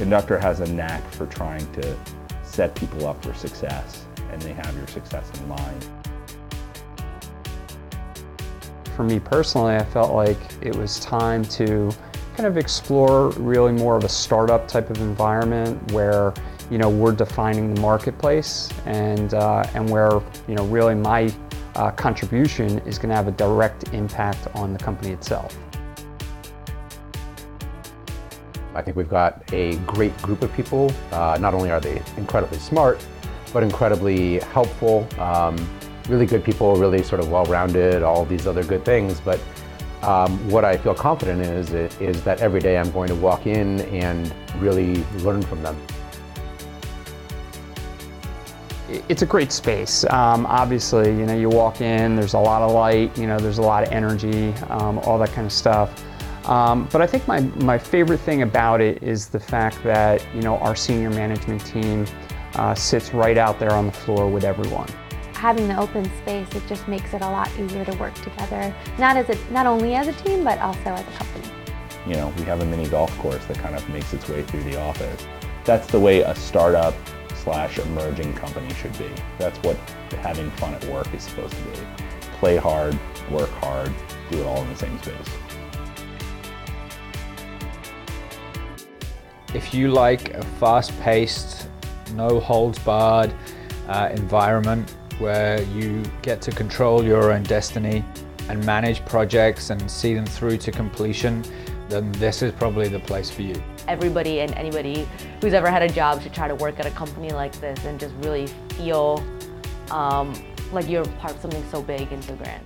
Conductor has a knack for trying to set people up for success, and they have your success in mind. For me personally, I felt like it was time to kind of explore really more of a startup type of environment where, you know, we're defining the marketplace and where, you know, really my contribution is going to have a direct impact on the company itself. I think we've got a great group of people. Not only are they incredibly smart, but incredibly helpful, really good people, really sort of well-rounded, all these other good things. But what I feel confident is that every day I'm going to walk in and really learn from them. It's a great space. Obviously, you know, you walk in, there's a lot of light, you know, there's a lot of energy, all that kind of stuff. But I think my favorite thing about it is the fact that, you know, our senior management team sits right out there on the floor with everyone. Having the open space, it just makes it a lot easier to work together, not only as a team, but also as a company. You know, we have a mini golf course that kind of makes its way through the office. That's the way a startup / emerging company should be. That's what having fun at work is supposed to be. Play hard, work hard, do it all in the same space. If you like a fast-paced, no-holds-barred environment where you get to control your own destiny and manage projects and see them through to completion, then this is probably the place for you. Everybody and anybody who's ever had a job should try to work at a company like this and just really feel like you're part of something so big and so grand.